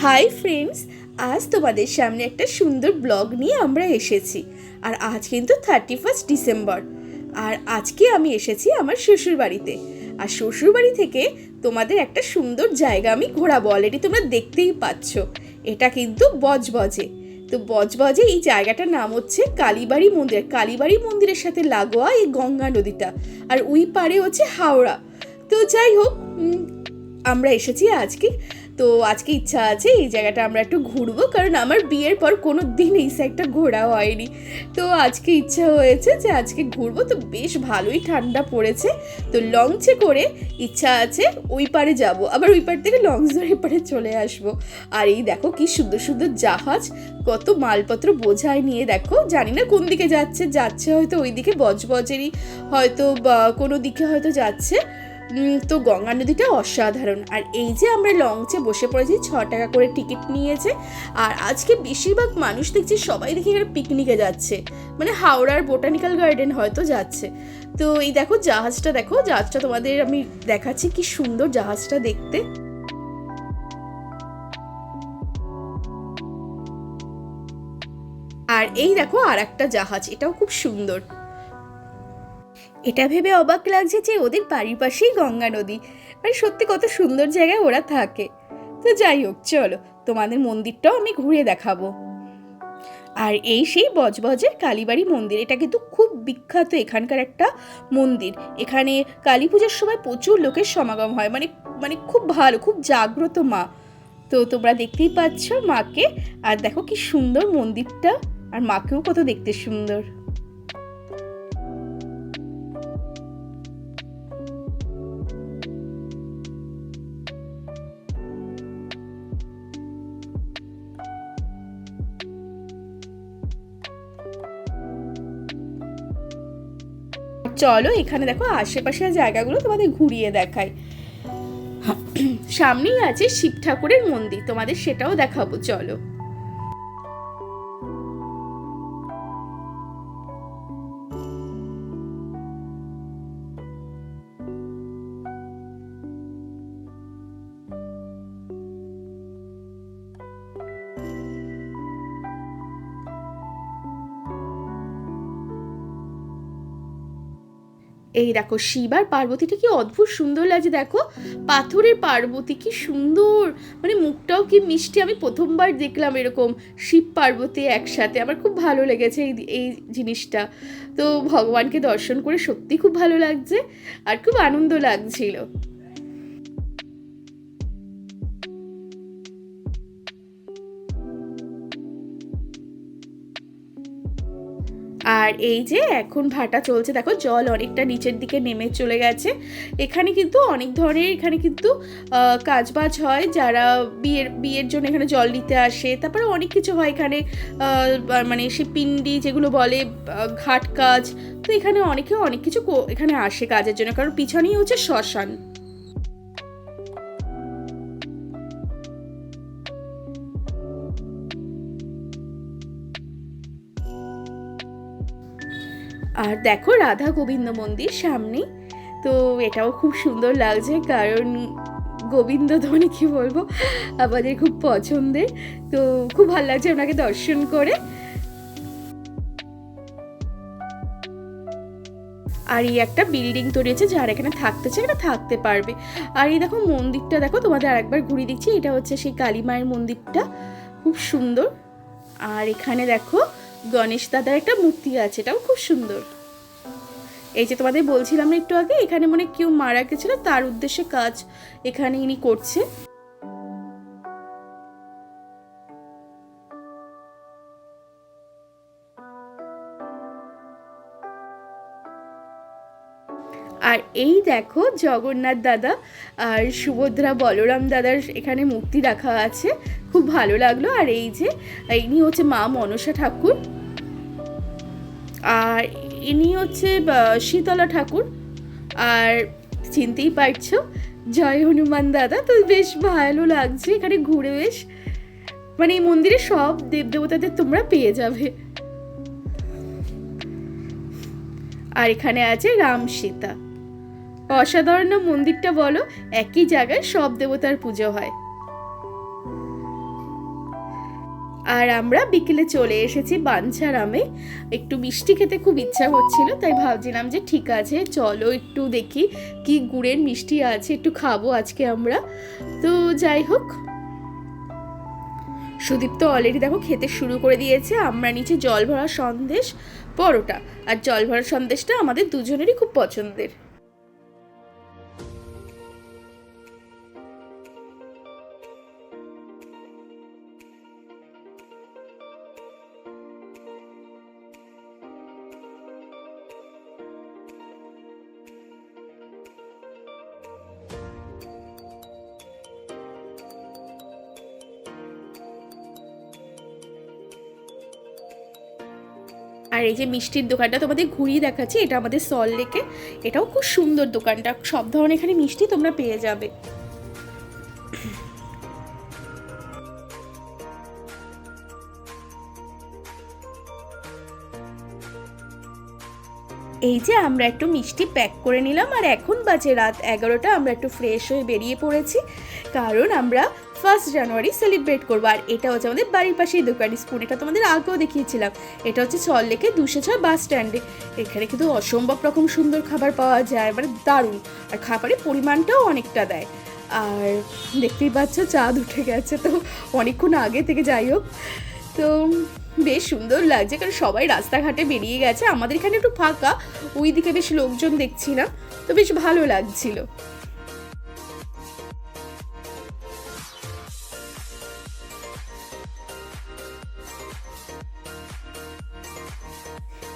Hi friends, আজ তোমাদের সামনে একটা সুন্দর ব্লগ নিয়ে আমরা এসেছি। আর আজ কিন্তু 31 ডিসেম্বর। আর আজকে আমি এসেছি আমার শ্বশুর বাড়িতে। আর শ্বশুর বাড়ি থেকে তোমাদের একটা সুন্দর জায়গা আমি ঘোরাবো, অলরেডি তোমরা দেখতেই পাচ্ছ। এটা কিন্তু বজবজে। তো বজবজে এই জায়গাটার নাম হচ্ছে কালীবাড়ি মন্দির। কালীবাড়ি মন্দিরের সাথে লাগোয়া এই গঙ্গা নদীটা, আর ওই পারে হচ্ছে হাওড়া। তো যাই হোক, আমরা এসেছি আজকে। তো আজকে ইচ্ছা আছে এই জায়গাটা আমরা একটু ঘুরবো, কারণ আমার বিয়ের পর কোনো দিন এই সাইডটা ঘোরা হয়নি। তো আজকে ইচ্ছা হয়েছে যে আজকে ঘুরবো। তো বেশ ভালোই ঠান্ডা পড়েছে, তো লঞ্চে করে ইচ্ছা আছে ওই পারে যাব, আবার ওই পার থেকে লঞ্চ ধরে এপারে চলে আসবো। আর এই দেখো কি সুন্দর সুন্দর জাহাজ, কত মালপত্র বোঝায় নিয়ে। দেখো জানি না কোন দিকে যাচ্ছে, যাচ্ছে হয়তো ওই দিকে বজবজেরই হয়তো বা কোনো দিকে হয়তো যাচ্ছে। তো গঙ্গা নদীটা অসাধারণ। আর এই যে আমরা লঞ্চে বসে পড়েছি, 6 টাকা করে টিকিট নিয়েছে। আর আজকে বেশিরভাগ মানুষ দেখছি সবাই দেখি এখানে পিকনিকে যাচ্ছে, মানে হাওড়ার বোটানিক্যাল গার্ডেন হয়তো যাচ্ছে। তো এই দেখো জাহাজটা, দেখো জাহাজটা তোমাদের আমি দেখাচ্ছি, কি সুন্দর জাহাজটা দেখতে। আর এই দেখো আর একটা জাহাজ, এটাও খুব সুন্দর। এটা ভেবে অবাক লাগছে যে ওদের বাড়ির পাশেই গঙ্গা নদী, মানে সত্যি কত সুন্দর জায়গায় ওরা থাকে। তো যাই হোক, চলো তোমাদের মন্দিরটাও আমি ঘুরে দেখাবো। আর এই সেই বজবজের কালীবাড়ি মন্দির, এটা কিন্তু খুব বিখ্যাত এখানকার একটা মন্দির। এখানে কালী পুজোর সময় প্রচুর লোকের সমাগম হয়, মানে মানে খুব ভালো, খুব জাগ্রত মা। তো তোমরা দেখতেই পাচ্ছ মাকে। আর দেখো কি সুন্দর মন্দিরটা, আর মাকেও কত দেখতে সুন্দর। চলো এখানে দেখো আশেপাশের জায়গাগুলো তোমাদের ঘুরিয়ে দেখাই। সামনেই আছে শিব ঠাকুরের মন্দির, তোমাদের সেটাও দেখাবো, চলো। এই দেখো শিব আর পার্বতীটা কি অদ্ভুত সুন্দর লাগছে, দেখো পাথরের পার্বতী, কি সুন্দর, মানে মুখটাও কি মিষ্টি। আমি প্রথমবার দেখলাম এরকম শিব পার্বতী একসাথে, আমার খুব ভালো লেগেছে এই এই জিনিসটা। তো ভগবানকে দর্শন করে সত্যি খুব ভালো লাগছে, আর খুব আনন্দ লাগছিল। আর এই যে এখন ভাটা চলছে, দেখো জল অনেকটা নিচের দিকে নেমে চলে গেছে। এখানে কিন্তু অনেক ধরনের, এখানে কিন্তু কাজবাজ হয়, যারা বিয়ের জন্য এখানে জল নিতে আসে। তারপরে অনেক কিছু হয় এখানে, মানে সে পিন্ডি যেগুলো বলে, ঘাট কাজ। তো এখানে অনেকে অনেক কিছু এখানে আসে কাজের জন্য, কারণ পিছনেই হচ্ছে শ্মশান। আর দেখো রাধা গোবিন্দ মন্দির সামনে। তো এটাও খুব সুন্দর লাগছে, কারণ গোবিন্দ ধনী কি বলবো, আমাদের খুব পছন্দের। তো খুব ভালো লাগছে ওনাকে দর্শন করে। আর এই একটা বিল্ডিং তৈরি হয়েছে, যারা এখানে থাকতে চায় এখানে থাকতে পারবে। আর এই দেখো মন্দিরটা, দেখো তোমাদের আরেকবার ঘুরিয়ে দিচ্ছি, এটা হচ্ছে সেই কালী মায়ের মন্দিরটা, খুব সুন্দর। আর এখানে দেখো গণেশ দাদার একটা মূর্তি আছে, এটাও খুব সুন্দর। এই যে তোমাদের বলছিলাম না একটু আগে, এখানে মানে কেউ মারা গেছিল, তার উদ্দেশ্যে কাজ এখানে ইনি করছে। আর এই দেখো জগন্নাথ দাদা আর সুভদ্রা বলরাম দাদার এখানে মূর্তি রাখা আছে, খুব ভালো লাগলো। আর এই যে ইনি হচ্ছে মা মনসা ঠাকুর, আর ইনি হচ্ছে শীতলা ঠাকুর। আর চিনতেই পারছো জয় হনুমান দাদা। তো বেশ ভালো লাগছে এখানে ঘুরে, বেশ মানে এই মন্দিরে সব দেবদেবতাদের তোমরা পেয়ে যাবে। আর এখানে আছে রাম সীতা, অসাধারণ মন্দিরটা বলো, একই জায়গায় সব দেবতার পুজো হয়। আর আমরা বিকেলে চলে এসেছি বাঞ্ছারামে। একটু মিষ্টি খেতে খুব ইচ্ছা হচ্ছিল, তাই ভাবছিলাম যে ঠিক আছে চলো একটু দেখি কি গুড়ের মিষ্টি আছে, একটু খাবো আজকে আমরা। তো যাই হোক, সুদীপ তো অলরেডি দেখো খেতে শুরু করে দিয়েছে। আমরা নিচে জল ভরা সন্দেশ, পরোটা, আর জল ভরা সন্দেশটা আমাদের দুজনেরই খুব পছন্দের। আর এই যে মিষ্টির দোকানটা তোমাদের ঘুরিয়ে দেখাচ্ছি, এটা আমাদের সল্টলেকে। এটাও খুব সুন্দর দোকানটা, সব ধরনের এখানে মিষ্টি তোমরা পেয়ে যাবে। এই যে আমরা একটু মিষ্টি প্যাক করে নিলাম, আর এখন বাজে রাত 11টা। আমরা একটু ফ্রেশ হয়ে বেরিয়ে পড়েছি, কারণ আমরা 1 জানুয়ারি সেলিব্রেট করবো। আর এটা হচ্ছে আমাদের বাড়ির পাশেই দোকান স্পুন, এটা তোমাদের আগেও দেখিয়েছিলাম। এটা হচ্ছে সল্টলেকে 206 বাস স্ট্যান্ডে। এখানে কিন্তু অসম্ভব রকম সুন্দর খাবার পাওয়া যায়, মানে দারুণ। আর খাবারের পরিমাণটাও অনেকটা দেয়। আর দেখতেই পাচ্ছ চাঁদ উঠে গেছে, তো অনেকক্ষণ আগে থেকে, যাই হোক তো বেশ সুন্দর লাগছে, কারণ সবাই রাস্তাঘাটে বেরিয়ে গেছে। আমাদের এখানে একটু ফাঁকা, ওই দিকে বেশ লোকজন দেখছি না, তো বেশ ভালো লাগছিল।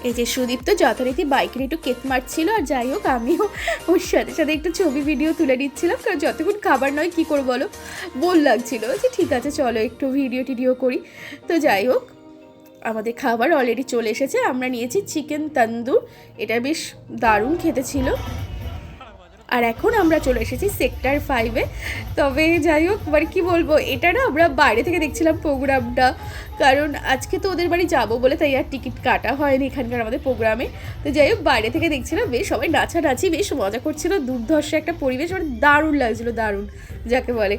এই যে সুদীপ তো যথারীতি বাইকের একটু কেত মারছিল, আর যাই হোক আমিও ওর সাথে সাথে একটু ছবি ভিডিও তুলে নিচ্ছিলাম, কারণ যতক্ষণ খাবার নয় কী করবো বলো, বোর লাগছিল যে ঠিক আছে চলো একটু ভিডিও টিডিও করি। তো যাই হোক, আমাদের খাবার অলরেডি চলে এসেছে। আমরা নিয়েছি চিকেন তন্দুর, এটা বেশ দারুণ খেতে ছিল। আর এখন আমরা চলে এসেছি সেক্টর 5-এ। তবে যাই হোক, মানে কী বলবো, এটা না আমরা বাইরে থেকে দেখছিলাম প্রোগ্রামটা, কারণ আজকে তো ওদের বাড়ি যাবো বলে তাই আর টিকিট কাটা হয়নি এখানকার আমাদের প্রোগ্রামে। তো যাই হোক, বাইরে থেকে দেখছিলাম, বেশ সবাই নাচানাচি, বেশ মজা করছিল, দুর্ধর্ষ একটা পরিবেশ, মানে দারুণ লাগছিলো, দারুণ যাকে বলে।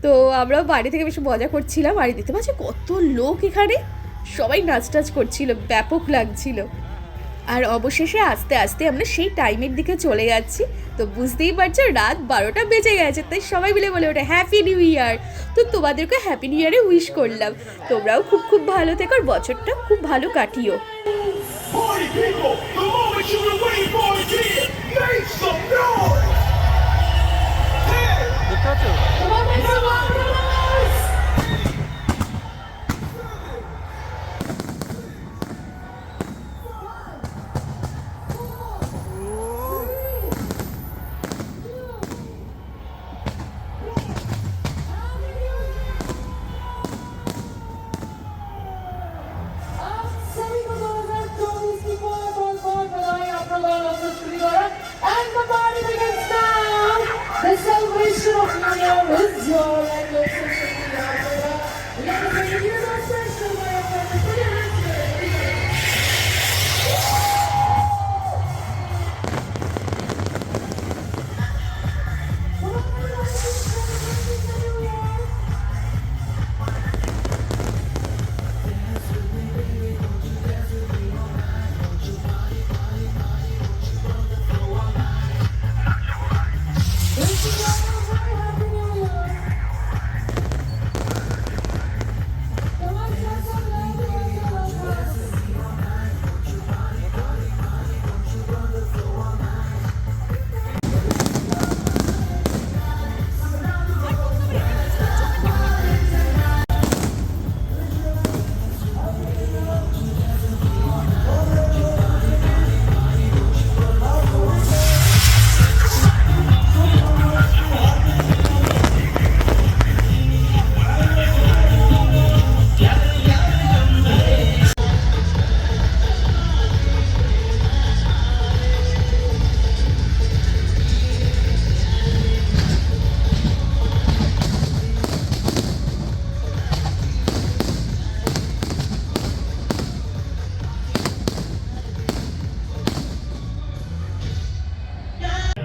তো আমরাও বাইরে থেকে বেশ মজা করছিলাম। আর দেখতে পাচ্ছি কত লোক এখানে, সবাই নাচ টাচ করছিল, ব্যাপক লাগছিল। আর অবশেষে আস্তে আস্তে আমরা সেই টাইমের দিকে চলে যাচ্ছি। তো বুঝতেই পারছো রাত 12টা বেজে গেছে, তাই সবাই মিলে বলে ওটা হ্যাপি নিউ ইয়ার। তো তোমাদেরকে হ্যাপি নিউ ইয়ারে উইশ করলাম, তোমরাও খুব খুব ভালো থেকো, আর বছরটা খুব ভালো কাটিও। And the party begins now. The celebration of New Year is your and your social media. Let us make you the special way of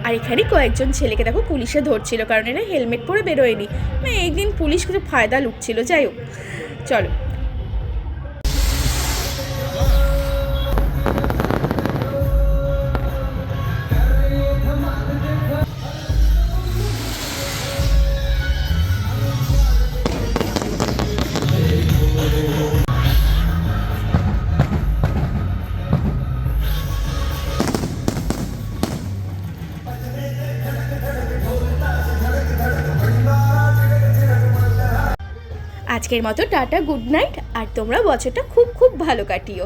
আর এখানে কয়েকজন ছেলেকে দেখো পুলিশে ধরছিল, কারণ এরা হেলমেট পরে বেরোয়নি। মানে এই দিন পুলিশ কিছু ফায়দা লুটছিল। যাই হোক চলো, আজকের মতো টাটা, গুড নাইট। আর তোমরা বছরটা খুব খুব ভালো কাটিও।